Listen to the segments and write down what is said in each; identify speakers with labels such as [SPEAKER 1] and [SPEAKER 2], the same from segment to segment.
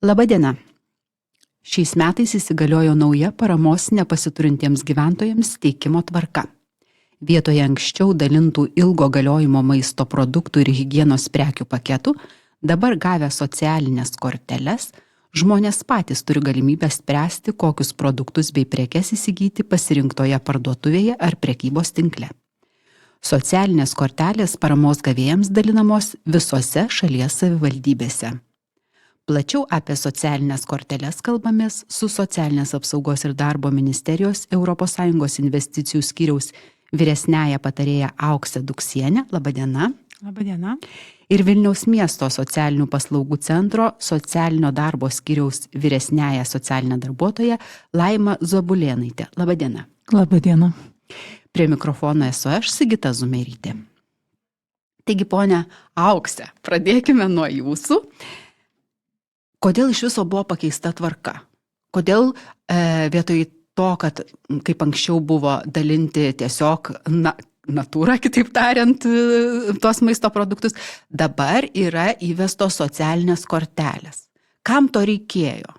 [SPEAKER 1] Labadiena. Šiais metais įsigaliojo nauja paramos nepasiturintiems gyventojams teikimo tvarka. Vietoje anksčiau dalintų ilgo galiojimo maisto produktų ir higienos prekių paketų, dabar gavę socialinės korteles, žmonės patys turi galimybę spręsti, kokius produktus bei prekes įsigyti pasirinktoje parduotuvėje ar prekybos tinkle. Socialinės kortelės paramos gavėjams dalinamos visose šalies savivaldybėse. Plačiau apie socialinės korteles kalbamės su Socialinės apsaugos ir darbo ministerijos ES investicijų skyriaus vyresniąja patarėja Auksė Duksienė. Labadiena.
[SPEAKER 2] Labadiena.
[SPEAKER 1] Ir Vilniaus miesto socialinių paslaugų centro socialinio darbo skyriaus vyresniąja socialinė darbuotoja Laima Zobulėnaitė. Labadiena.
[SPEAKER 2] Labadiena.
[SPEAKER 1] Prie mikrofono esu aš, Sigita Zumerytė. Taigi, ponia Auksė, pradėkime nuo jūsų. Kodėl iš viso buvo pakeista tvarka? Kodėl vietoj to, kad kaip anksčiau buvo dalinti tiesiog natūrą, kitaip tariant, tuos maisto produktus, dabar yra įvestos socialinės kortelės? Kam to reikėjo?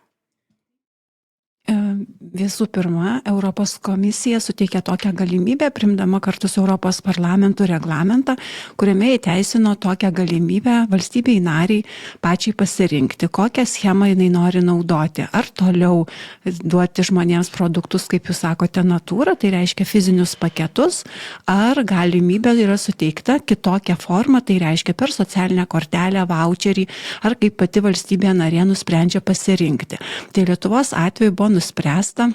[SPEAKER 2] Visų pirma, Europos komisija suteikė tokią galimybę, primdama kartu su Europos parlamentu reglamentą, kuriame įteisino tokią galimybę valstybei nariai pačiai pasirinkti, kokią schemą jinai nori naudoti. Ar toliau duoti žmonėms produktus, kaip jūs sakote, natūrą, tai reiškia fizinius paketus, ar galimybė yra suteikta kitokią formą, tai reiškia per socialinę kortelę, voucherį, ar kaip pati valstybė narė nusprendžia pasirinkti. Tai Lietuvos atveju buvo nuspręsta,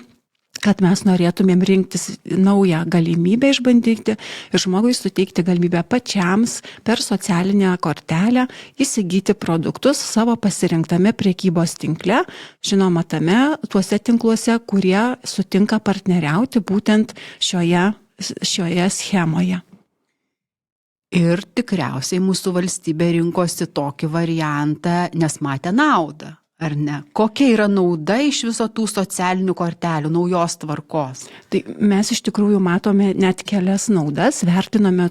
[SPEAKER 2] kad mes norėtumėm rinktis naują galimybę išbandyti ir žmogui suteikti galimybę pačiams per socialinę kortelę įsigyti produktus savo pasirinktame prekybos tinkle, žinoma tuose tinkluose, kurie sutinka partneriauti būtent šioje schemoje.
[SPEAKER 1] Ir tikriausiai mūsų valstybė rinkosi tokį variantą, nes matė naudą. Ar ne? Kokia yra nauda iš viso tų socialinių kortelių, naujos tvarkos?
[SPEAKER 2] Tai mes iš tikrųjų matome net kelias naudas, vertiname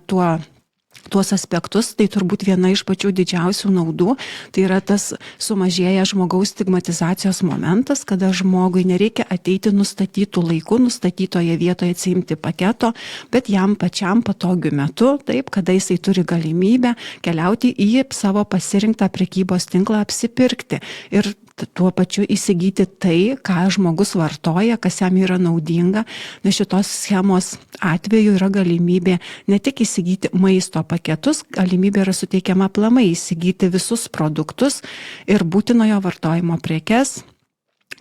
[SPEAKER 2] tuos aspektus, tai turbūt viena iš pačių didžiausių naudų, tai yra tas sumažėja žmogaus stigmatizacijos momentas, kada žmogui nereikia ateiti nustatytų laikų, nustatytoje vietoje atsiimti paketo, bet jam pačiam patogiu metu, taip, kada jisai turi galimybę keliauti į savo pasirinktą prekybos tinklą apsipirkti ir tuo pačiu įsigyti tai, ką žmogus vartoja, kas jam yra naudinga, nes šitos schemos atveju yra galimybė ne tik įsigyti maisto paketus, galimybė yra suteikiama aplamai įsigyti visus produktus ir būtinojo vartojimo prekes.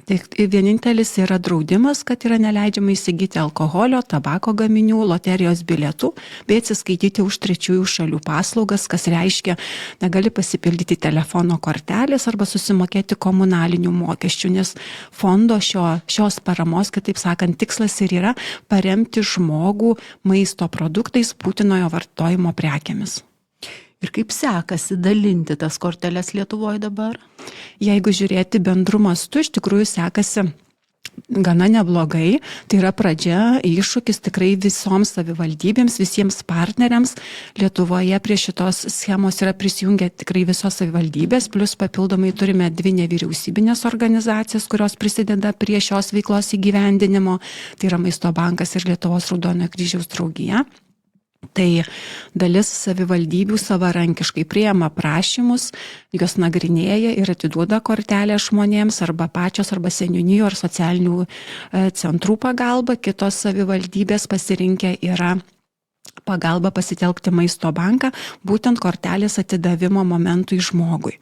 [SPEAKER 2] Tai vienintelis yra draudimas, kad yra neleidžiama įsigyti alkoholio, tabako gaminių, loterijos bilietų, bei atsiskaityti už trečiųjų šalių paslaugas, kas reiškia, negali pasipildyti telefono kortelės arba susimokėti komunalinių mokesčių, nes fondo šios paramos, kitaip sakant, tikslas ir yra paremti žmogų maisto produktais, būtinojo vartojimo prekėmis.
[SPEAKER 1] Ir kaip sekasi dalinti tas korteles Lietuvoje dabar?
[SPEAKER 2] Jeigu žiūrėti bendru mastu, iš tikrųjų sekasi gana neblogai. Tai yra pradžia, iššūkis tikrai visoms savivaldybėms, visiems partneriams. Lietuvoje prie šitos schemos yra prisijungę tikrai visos savivaldybės, plus papildomai turime 2 nevyriausybinės organizacijas, kurios prisideda prie šios veiklos įgyvendinimo. Tai yra Maisto bankas ir Lietuvos Raudonojo kryžiaus draugija. Tai dalis savivaldybių savarankiškai priima prašymus, jos nagrinėja ir atiduoda kortelę žmonėms arba pačios, arba seniūnijų ar socialinių centrų pagalba. Kitos savivaldybės pasirinkę yra pagalba pasitelkti Maisto banką, būtent kortelės atidavimo momentui žmogui.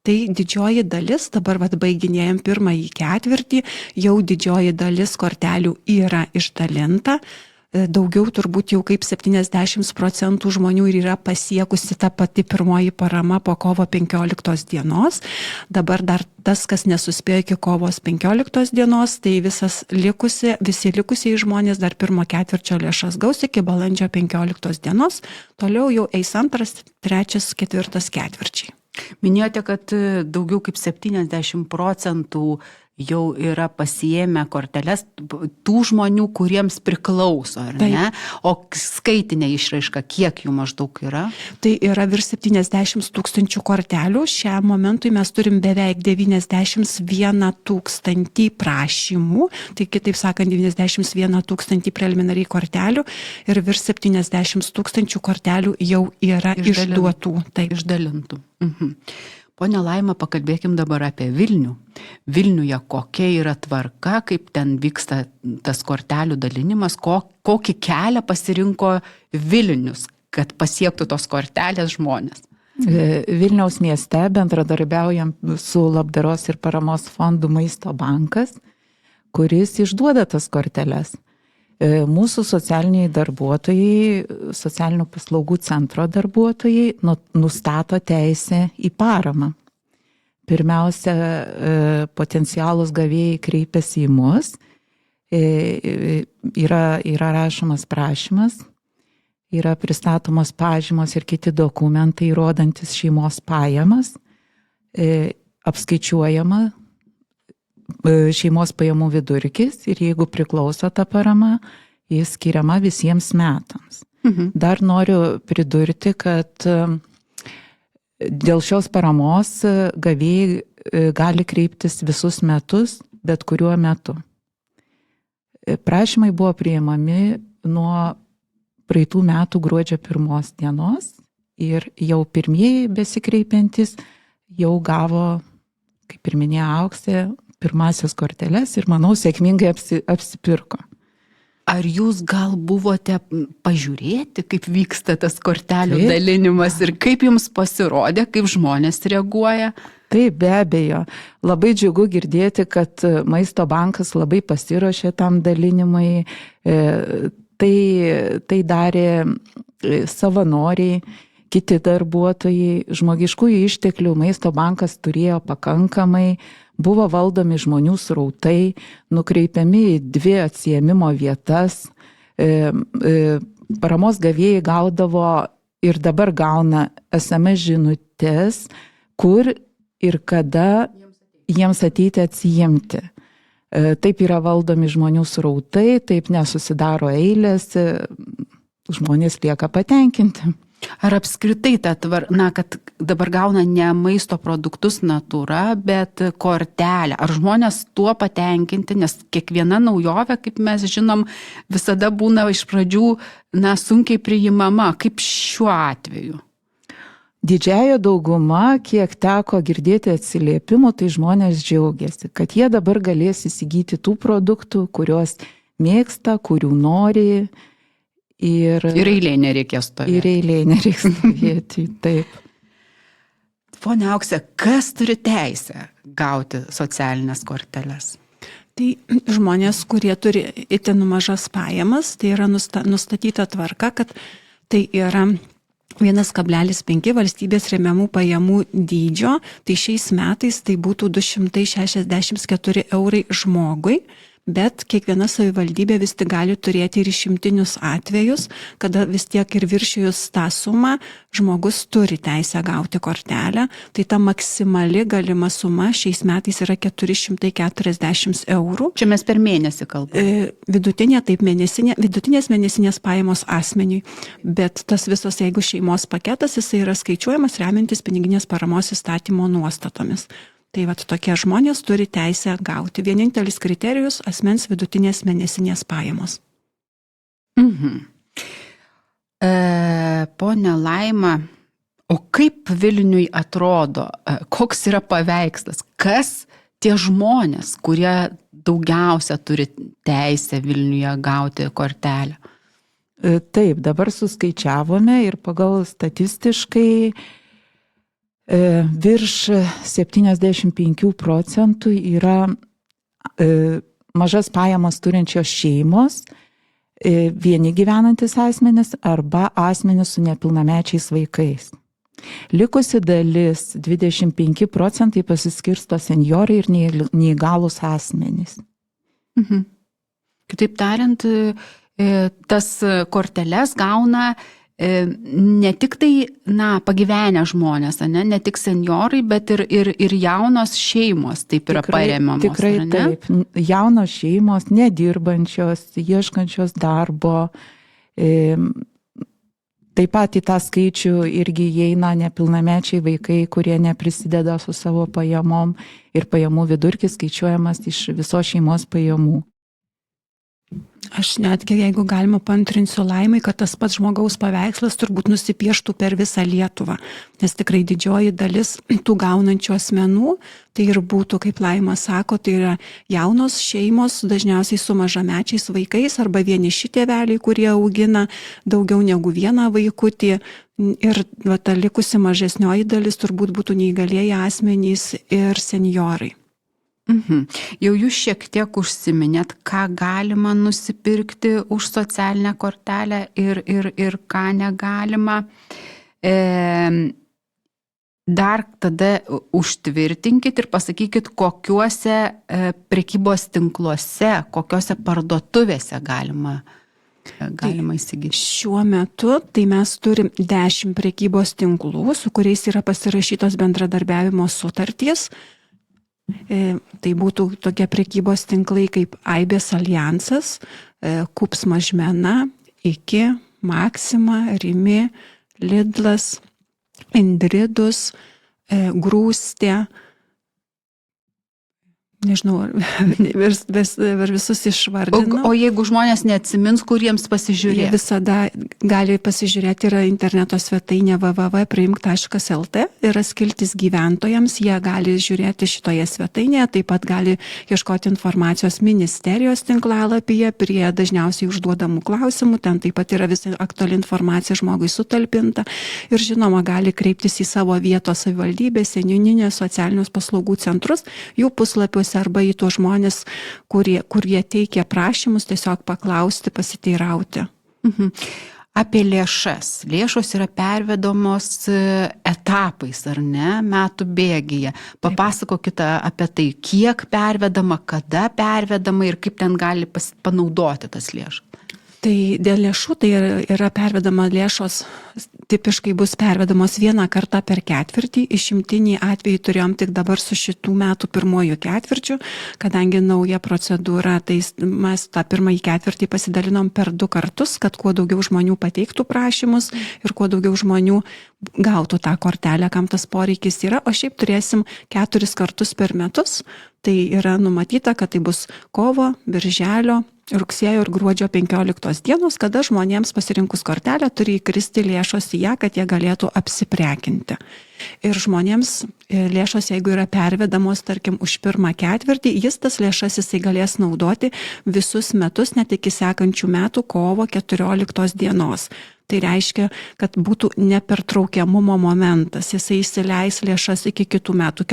[SPEAKER 2] Tai didžioji dalis, dabar baiginėjom pirmąjį ketvirtį, jau didžioji dalis kortelių yra išdalinta. Daugiau turbūt jau kaip 70% žmonių ir yra pasiekusi ta pati pirmoji parama po kovo 15 dienos. Dabar dar tas, kas nesuspėjo iki kovos 15 dienos, tai visi likusiai žmonės dar pirmo ketvirčio lėšas gaus iki balandžio 15 dienos. Toliau jau eis 2., 3., 4. ketvirčiai.
[SPEAKER 1] Minėjote, kad daugiau kaip 70% jau yra pasiėmę korteles tų žmonių, kuriems priklauso, ar ne? O skaitinė išraiška, kiek jų maždaug yra?
[SPEAKER 2] Tai yra virš 70 000 kortelių. Šiam momentui mes turim beveik 91 000 prašymų, tai kitaip sakant 91 000 preliminariai kortelių ir virš 70 000 kortelių jau yra išduotų. Taip.
[SPEAKER 1] Išdalintų. Pone Laima, pakalbėkim dabar apie Vilnių. Vilniuje kokia yra tvarka, kaip ten vyksta tas kortelių dalinimas, kokį kelią pasirinko Vilnius, kad pasiektų tos kortelės žmonės?
[SPEAKER 3] Vilniaus mieste bendradarbiaujam su Labdaros ir paramos fondu Maisto bankas, kuris išduoda tas korteles. Mūsų socialiniai darbuotojai, socialinių paslaugų centro darbuotojai nustato teisę į paramą. Pirmiausia, potencialūs gavėjai kreipiasi į mus, yra rašomas prašymas, yra pristatomos pažymos ir kiti dokumentai, rodantis šeimos pajamas, apskaičiuojama šeimos pajamų vidurkis ir jeigu priklauso ta parama, jis skiriama visiems metams. Dar noriu pridurti, kad dėl šios paramos gavėjai gali kreiptis visus metus, bet kuriuo metu. Prašymai buvo priimami nuo praeitų metų gruodžio 1 dienos ir jau pirmieji besikreipiantis jau gavo, kaip ir minėjo Auksė, pirmasias korteles ir, manau, sėkmingai apsipirko.
[SPEAKER 1] Ar jūs gal buvote pažiūrėti, kaip vyksta tas kortelių dalinimas ir kaip jums pasirodė, kaip žmonės reaguoja?
[SPEAKER 3] Taip, be abejo. Labai džiugu girdėti, kad Maisto bankas labai pasiruošė tam dalinimui. Tai darė savanoriai, kiti darbuotojai, žmogiškųjų išteklių Maisto bankas turėjo pakankamai. Buvo valdomi žmonių srautai, nukreipiami į 2 atsiėmimo vietas. Paramos gavėjai gaudavo ir dabar gauna SMS žinutės, kur ir kada jiems ateiti atsiimti. Taip yra valdomi žmonių srautai, taip nesusidaro eilės, žmonės lieka patenkinti.
[SPEAKER 1] Ar apskritai kad dabar gauna ne maisto produktus natūra, bet kortelę? Ar žmonės tuo patenkinti, nes kiekviena naujovė, kaip mes žinom, visada būna iš pradžių sunkiai priimama, kaip šiuo atveju?
[SPEAKER 3] Didžiąja dauguma, kiek teko girdėti atsiliepimų, tai žmonės džiaugiasi, kad jie dabar galės įsigyti tų produktų, kuriuos mėgsta, kurių nori. Ir
[SPEAKER 1] eilė nereikės stovėti.
[SPEAKER 3] Ir eilė nereiks stovėti, taip.
[SPEAKER 1] Pone Auksė, kas turi teisę gauti socialinės korteles?
[SPEAKER 2] Tai žmonės, kurie turi itin mažas pajamas, tai yra nustatyta tvarka, kad tai yra 1,5 valstybės remiamų pajamų dydžio, tai šiais metais tai būtų 264 eurai žmogui. Bet kiekviena savivaldybė vis tik gali turėti ir išimtinius atvejus, kada vis tiek ir viršijus tą sumą žmogus turi teisę gauti kortelę. Tai ta maksimali galima suma šiais metais yra 440 eurų.
[SPEAKER 1] Čia mes per mėnesį kalbame.
[SPEAKER 2] Vidutinės mėnesinės pajamos asmeniui. Bet tas visas, jeigu šeimos paketas, jisai yra skaičiuojamas remiantis piniginės paramos įstatymo nuostatomis. Tai tokie žmonės turi teisę gauti. Vienintelis kriterijus – asmens vidutinės mėnesinės pajamos.
[SPEAKER 1] Pone Laima, o kaip Vilniui atrodo, koks yra paveikslas, kas tie žmonės, kurie daugiausia turi teisę Vilniuje gauti kortelę?
[SPEAKER 3] Taip, dabar suskaičiavome ir pagal statistiškai virš 75% yra mažas pajamas turinčios šeimos, vieni gyvenantis asmenys arba asmenys su nepilnamečiais vaikais. Likusi dalis 25% pasiskirsto senjorai ir neįgalūs asmenys.
[SPEAKER 1] Kitaip tariant, tas korteles gauna ne tik tai, pagyvenę žmonės, ne tik senjorai, bet ir jaunos šeimos taip yra paremiamos.
[SPEAKER 3] Tikrai taip. Jaunos šeimos, nedirbančios, ieškančios darbo. Taip pat į tą skaičių irgi įeina nepilnamečiai vaikai, kurie neprisideda su savo pajamom ir pajamų vidurkis skaičiuojamas iš visos šeimos pajamų.
[SPEAKER 2] Aš netgi, jeigu galima, paantrinsiu Laimai, kad tas pats žmogaus paveikslas turbūt nusipieštų per visą Lietuvą, nes tikrai didžioji dalis tų gaunančių asmenų, tai ir būtų, kaip Laima sako, tai yra jaunos šeimos, dažniausiai su mažamečiais vaikais arba vieniši tėveliai, kurie augina daugiau negu vieną vaikutį. Ir ta likusi mažesnioji dalis turbūt būtų neįgalieji asmenys ir senjorai.
[SPEAKER 1] Jau jūs šiek tiek užsiminėt, ką galima nusipirkti už socialinę kortelę ir ką negalima. Dar tada užtvirtinkit ir pasakykit, kokiuose prekybos tinkluose, kokiuose parduotuvėse galima įsigyti.
[SPEAKER 2] Šiuo metu tai mes turim 10 prekybos tinklų, su kuriais yra pasirašytos bendradarbiavimo sutartys. Tai būtų tokie prekybos tinklai kaip Aibės Aljansas, Kups Mažmena, Iki, Maxima, Rimi, Lidlas, Indridus, Grūstė. Nežinau, ar visus išvardinu.
[SPEAKER 1] O jeigu žmonės neatsimins, kur jiems pasižiūrėti?
[SPEAKER 2] Jie visada gali pasižiūrėti, yra interneto svetainė www.priimk.lt, yra skiltis gyventojams, jie gali žiūrėti šitoje svetainėje, taip pat gali ieškoti informacijos ministerijos tinklalapyje prie dažniausiai užduodamų klausimų, ten taip pat yra visa aktuali informacija žmogui sutalpinta ir žinoma gali kreiptis į savo vietos savivaldybę, seniūninės socialinius paslaugų centrus, jų puslapiuose arba į tuos žmonės, kurie teikia prašymus, tiesiog paklausti, pasiteirauti.
[SPEAKER 1] Apie lėšas. Lėšos yra pervedamos etapais, ar ne, metų bėgyje. Papasakokite apie tai, kiek pervedama, kada pervedama ir kaip ten gali panaudoti tas lėšas.
[SPEAKER 2] Tai dėl lėšų tai yra pervedama lėšos, tipiškai bus pervedamos vieną kartą per ketvirtį, išimtinį atvejį turėjom tik dabar su šitų metų pirmojų ketvirčių, kadangi nauja procedūra, tai mes tą pirmąjį ketvirtį pasidalinom per 2 kartus, kad kuo daugiau žmonių pateiktų prašymus ir kuo daugiau žmonių gautų tą kortelę, kam tas poreikis yra, o šiaip turėsim 4 kartus per metus, tai yra numatyta, kad tai bus kovo, birželio, rugsėjo ir gruodžio 15 dienos, kada žmonėms pasirinkus kortelę turi įkristi lėšos į ją, kad jie galėtų apsiprekinti. Ir žmonėms lėšos, jeigu yra pervedamos, tarkim, už pirmą ketvirtį, tas lėšas jisai galės naudoti visus metus, net iki sekančių metų kovo 14 dienos. Tai reiškia, kad būtų nepertraukiamumo momentas. Jisai įsileis lėšas iki kitų metų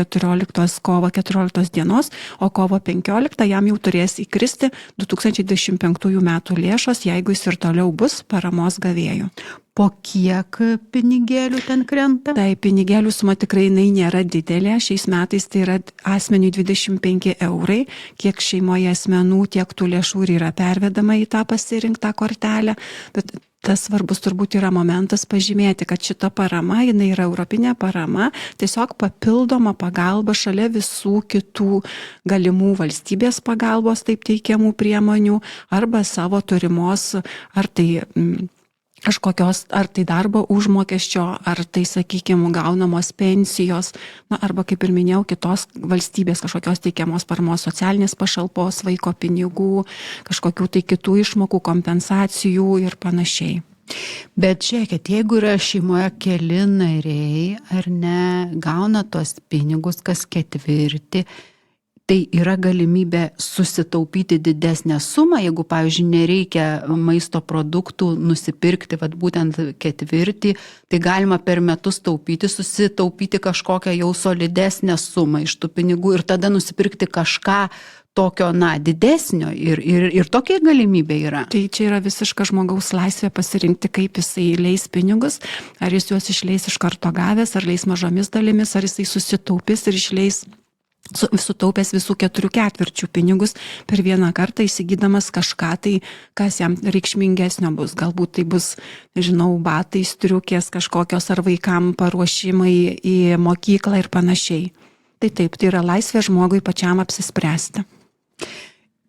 [SPEAKER 2] kovo 14 dienos, o kovo 15 jam jau turės įkristi 2025 metų lėšos, jeigu jis ir toliau bus paramos gavėjų.
[SPEAKER 1] Po kiek pinigėlių ten krenta?
[SPEAKER 2] Tai pinigėlių suma tikrai nėra didelė. Šiais metais tai yra asmeniui 25 eurai. Kiek šeimoje asmenų, tiek tų lėšų yra pervedama į tą pasirinktą kortelę. Bet tas svarbus turbūt yra momentas pažymėti, kad šita parama, jinai yra europinė parama, tiesiog papildoma pagalba šalia visų kitų galimų valstybės pagalbos taip teikiamų priemonių arba savo turimos, ar tai kažkokios, ar tai darbo užmokesčio, ar tai, sakykime, gaunamos pensijos, arba, kaip ir minėjau, kitos valstybės kažkokios teikiamos paramos, socialinės pašalpos, vaiko pinigų, kažkokių tai kitų išmokų, kompensacijų ir panašiai.
[SPEAKER 1] Bet žiūrėkit, jeigu yra šeimoje keli nariai, ar ne, gauna tuos pinigus kas ketvirtį, tai yra galimybė susitaupyti didesnę sumą, jeigu, pavyzdžiui, nereikia maisto produktų nusipirkti, būtent ketvirtį, tai galima per metus susitaupyti kažkokią jau solidesnę sumą iš tų pinigų ir tada nusipirkti kažką tokio, didesnio ir tokia galimybė yra.
[SPEAKER 2] Tai čia yra visiška žmogaus laisvė pasirinkti, kaip jisai leis pinigus, ar jis juos išleis iš karto gavęs, ar leis mažomis dalimis, ar jisai susitaupys ir išleis sutaupęs visų 4/4 pinigus per vieną kartą įsigydamas kažką tai, kas jam reikšmingesnio bus. Galbūt tai bus, nežinau, batai, striukės kažkokios ar vaikam paruošimai į mokyklą ir panašiai. Tai taip, tai yra laisvė žmogui pačiam apsispręsti.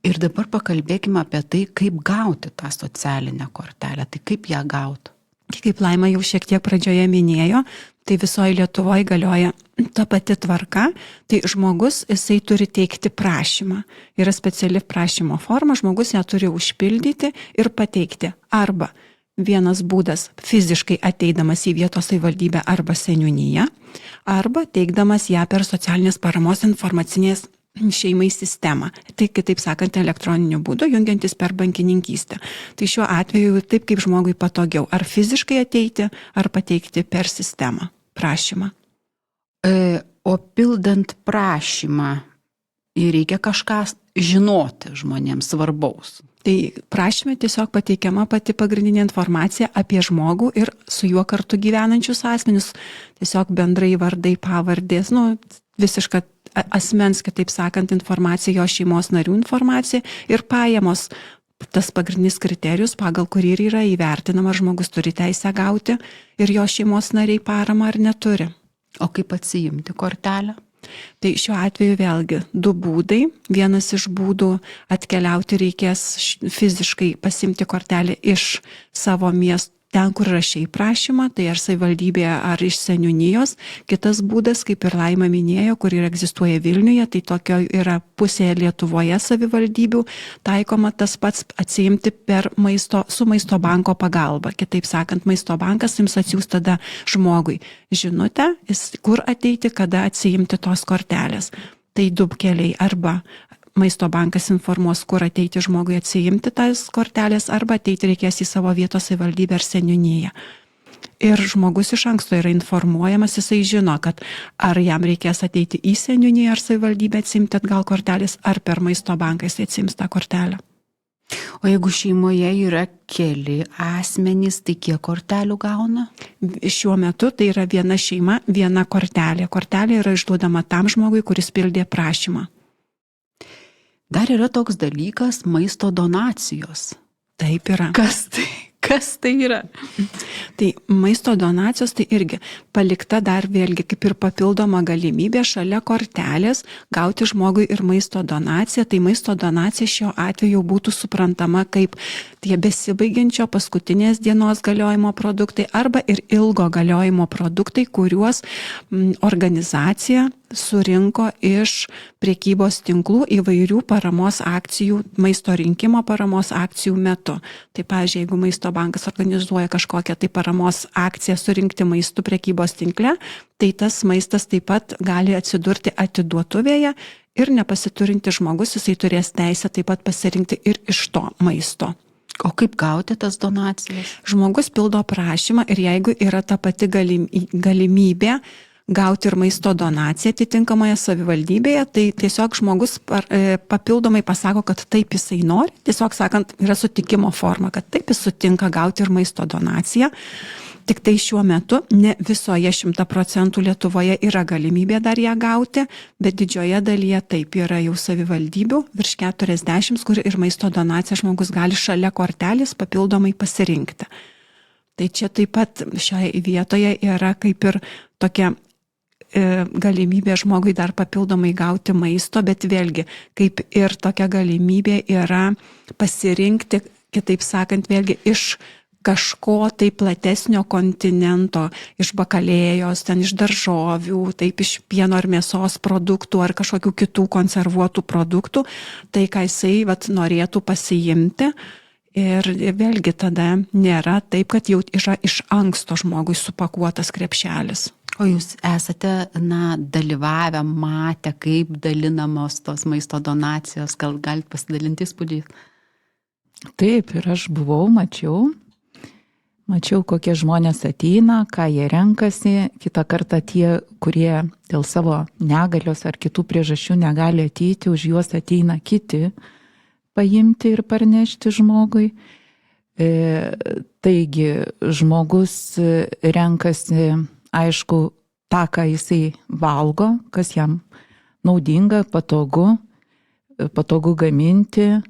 [SPEAKER 1] Ir dabar pakalbėkime apie tai, kaip gauti tą socialinę kortelę. Tai kaip ją gauti?
[SPEAKER 2] Kaip Laima jau šiek tiek pradžioje minėjo, tai visoje Lietuvoje galioja ta pati tvarka, tai žmogus, jisai turi teikti prašymą. Yra speciali prašymo forma, žmogus ją turi užpildyti ir pateikti. Arba vienas būdas fiziškai ateidamas į vietos savivaldybę arba seniūniją, arba teikdamas ją per socialinės paramos informacinės šeimai sistemą. Tai kitaip sakant, elektroniniu būdu, jungiantis per bankininkystę. Tai šiuo atveju taip kaip žmogui patogiau. Ar fiziškai ateiti, ar pateikti per sistemą prašymą.
[SPEAKER 1] O pildant prašymą, reikia kažką žinoti žmonėms svarbaus.
[SPEAKER 2] Tai prašyme tiesiog pateikiama pati pagrindinė informacija apie žmogų ir su juo kartu gyvenančius asmenius. Tiesiog bendrai vardai, pavardės, visiška asmens, kitaip sakant, informacija, jo šeimos narių informacija ir pajamos. Tas pagrindinis kriterijus, pagal kurį ir yra įvertinama, žmogus turi teisę gauti ir jo šeimos nariai paramą ar neturi.
[SPEAKER 1] O kaip atsiimti kortelę?
[SPEAKER 2] Tai šiuo atveju vėlgi 2 būdai. Vienas iš būdų atkeliauti reikės fiziškai pasimti kortelę iš savo miesto, ten, kur rašei prašymą, tai ar savivaldybėje, ar iš seniūnijos. Kitas būdas, kaip ir Laima minėjo, kur ir egzistuoja Vilniuje, tai tokio yra pusėje Lietuvoje savivaldybių, taikoma tas pats atsiimti su maisto banko pagalba. Kitaip sakant, maisto bankas jums atsiųs tada žmogui žinutę, kur ateiti, kada atsiimti tos kortelės. Tai 2 keliai, arba maisto bankas informuos, kur ateiti žmogui atsiimti tas kortelės, arba ateiti reikės į savo vietos savivaldybę ar seniūniją. Ir žmogus iš anksto yra informuojamas, jisai žino, kad ar jam reikės ateiti į seniūniją ar savivaldybę atsiimti atgal kortelės, ar per maisto banką jisai atsiims tą kortelę.
[SPEAKER 1] O jeigu šeimoje yra keli asmenys, tai kiek kortelių gauna?
[SPEAKER 2] Šiuo metu tai yra viena šeima, viena kortelė. Kortelė yra išduodama tam žmogui, kuris pildė prašymą.
[SPEAKER 1] Dar yra toks dalykas maisto donacijos.
[SPEAKER 2] Taip yra.
[SPEAKER 1] Kas tai yra?
[SPEAKER 2] Tai maisto donacijos tai irgi palikta dar vėlgi kaip ir papildoma galimybė šalia kortelės gauti žmogui ir maisto donaciją. Tai maisto donacija šiuo atveju būtų suprantama kaip tie besibaigiančio paskutinės dienos galiojimo produktai arba ir ilgo galiojimo produktai, kuriuos organizacija surinko iš prekybos tinklų įvairių paramos akcijų, maisto rinkimo paramos akcijų metu. Tai pavyzdžiui, jeigu maisto bankas organizuoja kažkokią tai paramos akciją surinkti maistų prekybos tinkle, tai tas maistas taip pat gali atsidurti atiduotuvėje ir nepasiturinti žmogus, jisai turės teisę taip pat pasirinkti ir iš to maisto.
[SPEAKER 1] O kaip gauti tas donacijas?
[SPEAKER 2] Žmogus pildo prašymą ir jeigu yra ta pati galimybė gauti ir maisto donaciją atitinkamoje savivaldybėje, tai tiesiog žmogus papildomai pasako, kad taip jisai nori, tiesiog sakant, yra sutikimo forma, kad taip jis sutinka gauti ir maisto donaciją. Tik tai šiuo metu ne visoje 100% Lietuvoje yra galimybė dar ją gauti, bet didžioje dalyje taip yra jau savivaldybių, virš 40, kur ir maisto donaciją žmogus gali šalia kortelės papildomai pasirinkti. Tai čia taip pat šioje vietoje yra kaip ir tokia galimybė žmogui dar papildomai gauti maisto, bet vėlgi kaip ir tokia galimybė yra pasirinkti, kitaip sakant, vėlgi iš kažko tai platesnio kontinento, iš bakalėjos, ten iš daržovių, taip iš pieno ar mėsos produktų ar kažkokių kitų konservuotų produktų, tai ką jisai norėtų pasiimti. Ir vėlgi tada nėra taip, kad jau yra iš anksto žmogui supakuotas krepšelis.
[SPEAKER 1] O jūs esate, dalyvavę, matę, kaip dalinamos tos maisto donacijos, gal galite pasidalinti įspūdžiais?
[SPEAKER 3] Taip, ir aš buvau, mačiau, kokie žmonės ateina, ką jie renkasi. Kitą kartą tie, kurie dėl savo negalios ar kitų priežasčių negali ateiti, už juos ateina kiti paimti ir parnešti žmogui. Taigi, žmogus renkasi, aišku, tą, ką jisai valgo, kas jam naudinga, patogu gaminti,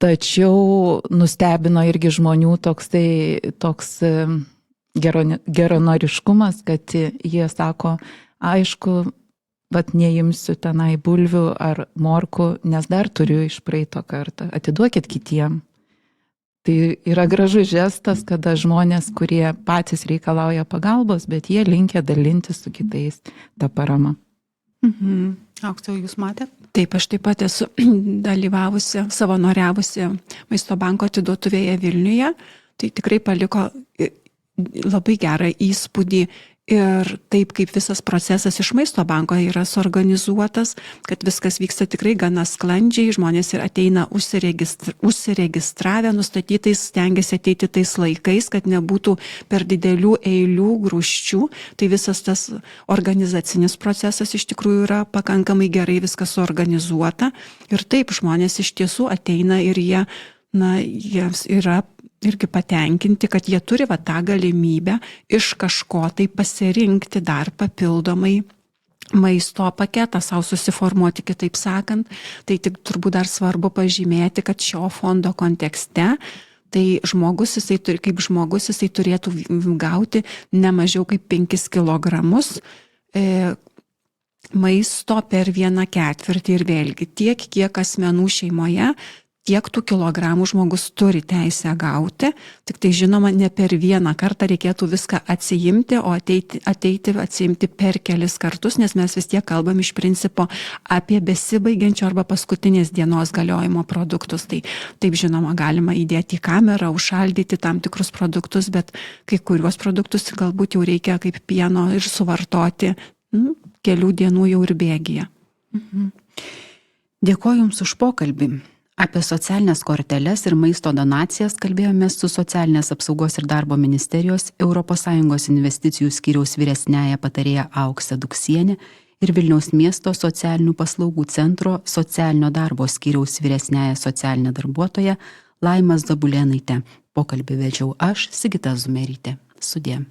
[SPEAKER 3] tačiau nustebino irgi žmonių toks geranoriškumas, kad jie sako, aišku, bet neimsiu tenai bulvių ar morkų, nes dar turiu iš praeito kartą, atiduokit kitiem. Tai yra gražus žestas, kada žmonės, kurie patys reikalauja pagalbos, bet jie linkę dalinti su kitais tą paramą.
[SPEAKER 1] Aukse, jūs matėt?
[SPEAKER 2] Taip, aš taip pat esu dalyvavusi, savanoriavusi Maisto banko atiduotuvėje Vilniuje. Tai tikrai paliko labai gerą įspūdį ir taip, kaip visas procesas iš Maisto banko yra suorganizuotas, kad viskas vyksta tikrai gana sklandžiai, žmonės ir ateina užsiregistravę, nustatytais, stengiasi ateiti tais laikais, kad nebūtų per didelių eilių, grūščių. Tai visas tas organizacinis procesas iš tikrųjų yra pakankamai gerai viskas suorganizuota. Ir taip, žmonės iš tiesų ateina ir jiems yra irgi patenkinti, kad jie turi tą galimybę iš kažko tai pasirinkti dar papildomai maisto paketą, savo susiformuoti, kitaip sakant. Tai tik turbūt dar svarbu pažymėti, kad šio fondo kontekste tai žmogus, jisai turėtų gauti ne mažiau kaip 5 kilogramus maisto per 1/4. Ir vėlgi tiek, kiek asmenų šeimoje, tiek tų kilogramų žmogus turi teisę gauti, tik tai žinoma, ne per vieną kartą reikėtų viską atsiimti, o ateiti atsiimti per kelis kartus, nes mes vis tiek kalbam iš principo apie besibaigiančio arba paskutinės dienos galiojimo produktus. Tai taip, žinoma, galima įdėti į kamerą, užšaldyti tam tikrus produktus, bet kai kuriuos produktus galbūt jau reikia kaip pieno ir suvartoti kelių dienų jau ir bėgyje.
[SPEAKER 1] Dėkoju Jums už pokalbį. Apie socialinės korteles ir maisto donacijas kalbėjomės su Socialinės apsaugos ir darbo ministerijos ES investicijų skyriaus vyresniąja patarėja Aukse Duksienė ir Vilniaus miesto socialinių paslaugų centro socialinio darbo skyriaus vyresniąja socialinė darbuotoja Laima Zabulėnaitė. Pokalbį vedžiau aš, Sigita Zumerytė. Sudie.